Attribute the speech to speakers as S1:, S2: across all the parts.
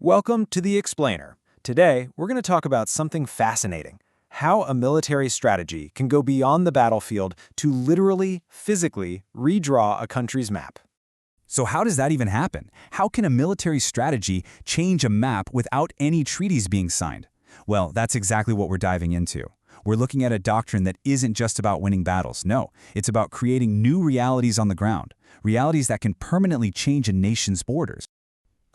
S1: Welcome to The Explainer. Today, we're going to talk about something fascinating: how a military strategy can go beyond the battlefield to literally, physically redraw a country's map.
S2: So how does that even happen? How can a military strategy change a map without any treaties being signed? Well, that's exactly what we're diving into. We're looking at a doctrine that isn't just about winning battles. No, it's about creating new realities on the ground, realities that can permanently change a nation's borders.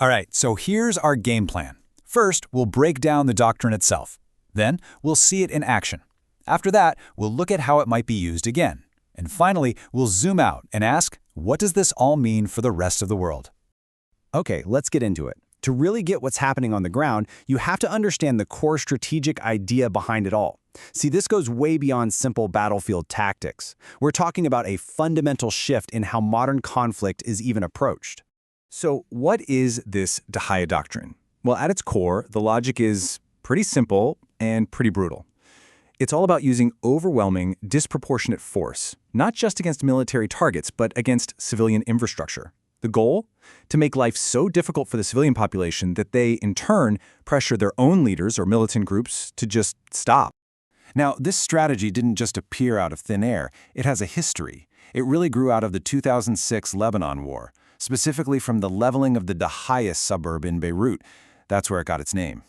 S2: All right, so here's our game plan. First, we'll break down the doctrine itself. Then, we'll see it in action. After that, we'll look at how it might be used again. And finally, we'll zoom out and ask, what does this all mean for the rest of the world?
S1: Okay, let's get into it. To really get what's happening on the ground, you have to understand the core strategic idea behind it all. See, this goes way beyond simple battlefield tactics. We're talking about a fundamental shift in how modern conflict is even approached. So what is this Dahiyeh Doctrine? Well, at its core, the logic is pretty simple and pretty brutal. It's all about using overwhelming, disproportionate force, not just against military targets, but against civilian infrastructure. The goal? To make life so difficult for the civilian population that they, in turn, pressure their own leaders or militant groups to just stop. Now, this strategy didn't just appear out of thin air. It has a history. It really grew out of the 2006 Lebanon War, specifically from the leveling of the Dahiyeh suburb in Beirut. That's where it got its name.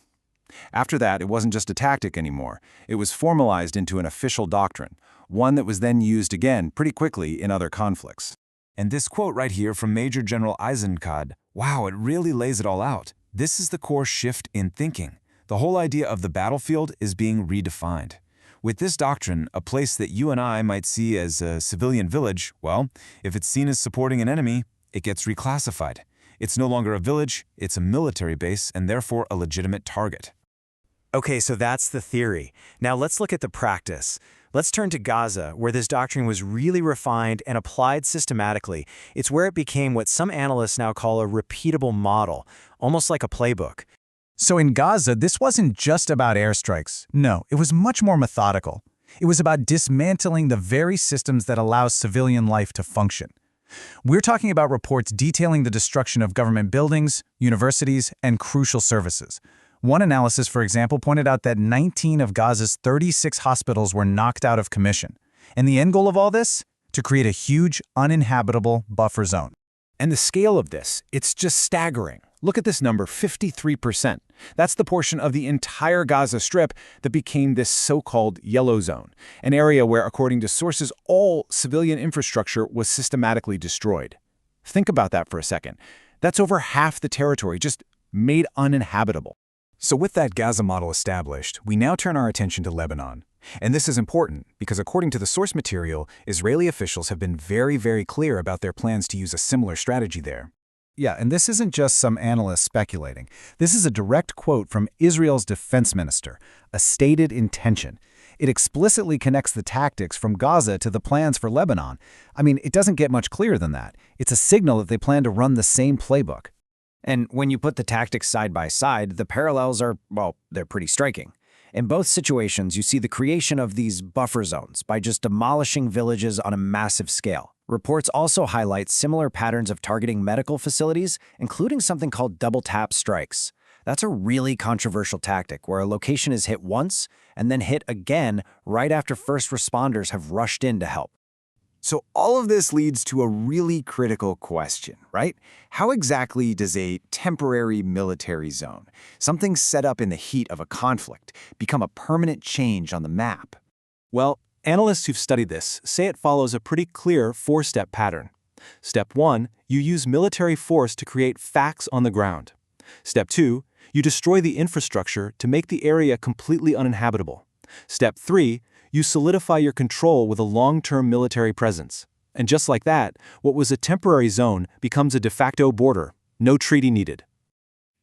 S1: After that, it wasn't just a tactic anymore. It was formalized into an official doctrine, one that was then used again pretty quickly in other conflicts. And this quote right here from Major General Eisenkot, wow, it really lays it all out. This is the core shift in thinking. The whole idea of the battlefield is being redefined. With this doctrine, a place that you and I might see as a civilian village, well, if it's seen as supporting an enemy, it gets reclassified. It's no longer a village, it's a military base and therefore a legitimate target.
S3: Okay, so that's the theory. Now let's look at the practice. Let's turn to Gaza, where this doctrine was really refined and applied systematically. It's where it became what some analysts now call a repeatable model, almost like a playbook.
S2: So in Gaza, this wasn't just about airstrikes. No, it was much more methodical. It was about dismantling the very systems that allow civilian life to function. We're talking about reports detailing the destruction of government buildings, universities, and crucial services. One analysis, for example, pointed out that 19 of Gaza's 36 hospitals were knocked out of commission. And the end goal of all this? To create a huge, uninhabitable buffer zone.
S1: And the scale of this, it's just staggering. Look at this number, 53%. That's the portion of the entire Gaza Strip that became this so-called yellow zone, an area where, according to sources, all civilian infrastructure was systematically destroyed. Think about that for a second. That's over half the territory, just made uninhabitable.
S2: So with that Gaza model established, we now turn our attention to Lebanon. And this is important because according to the source material, Israeli officials have been very clear about their plans to use a similar strategy there. Yeah, and this isn't just some analyst speculating. This is a direct quote from Israel's defense minister, a stated intention. It explicitly connects the tactics from Gaza to the plans for Lebanon. I mean, it doesn't get much clearer than that. It's a signal that they plan to run the same playbook.
S3: And when you put the tactics side by side, the parallels are, well, they're pretty striking. In both situations, you see the creation of these buffer zones by just demolishing villages on a massive scale. Reports also highlight similar patterns of targeting medical facilities, including something called double-tap strikes. That's a really controversial tactic where a location is hit once and then hit again right after first responders have rushed in to help.
S1: So all of this leads to a really critical question, right? How exactly does a temporary military zone, something set up in the heat of a conflict, become a permanent change on the map? Well, analysts who've studied this say it follows a pretty clear four-step pattern. Step 1, you use military force to create facts on the ground. Step 2, you destroy the infrastructure to make the area completely uninhabitable. Step 3, you solidify your control with a long-term military presence. And just like that, what was a temporary zone becomes a de facto border. No treaty needed.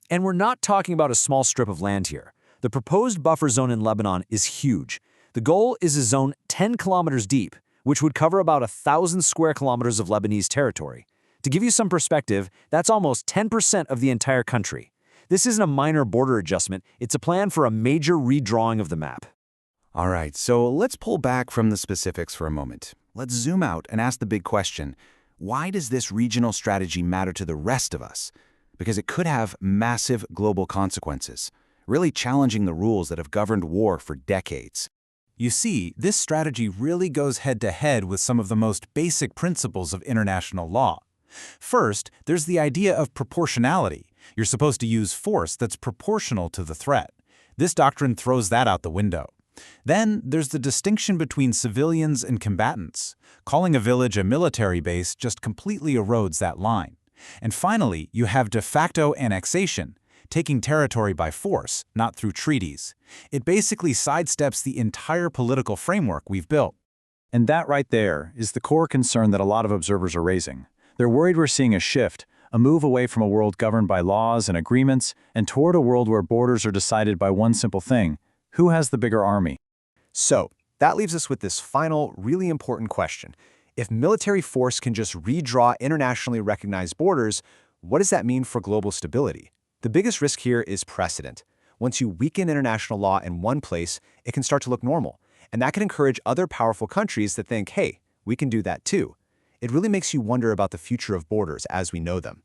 S3: And we're not talking about a small strip of land here. The proposed buffer zone in Lebanon is huge. The goal is a zone 10 kilometers deep, which would cover about 1,000 square kilometers of Lebanese territory. To give you some perspective, that's almost 10% of the entire country. This isn't a minor border adjustment, it's a plan for a major redrawing of the map.
S1: All right, so let's pull back from the specifics for a moment. Let's zoom out and ask the big question: why does this regional strategy matter to the rest of us?
S4: because it could have massive global consequences, really challenging the rules that have governed war for decades.
S2: You see, this strategy really goes head-to-head with some of the most basic principles of international law. First, there's the idea of proportionality. You're supposed to use force that's proportional to the threat. This doctrine throws that out the window. Then there's the distinction between civilians and combatants. Calling a village a military base just completely erodes that line. And finally, you have de facto annexation, taking territory by force, not through treaties. It basically sidesteps the entire political framework we've built.
S1: And that right there is the core concern that a lot of observers are raising. They're worried we're seeing a shift, a move away from a world governed by laws and agreements and toward a world where borders are decided by one simple thing: who has the bigger army? So, that leaves us with this final, really important question. If military force can just redraw internationally recognized borders, what does that mean for global stability? The biggest risk here is precedent. Once you weaken international law in one place, it can start to look normal. And that can encourage other powerful countries to think, hey, we can do that too. It really makes you wonder about the future of borders as we know them.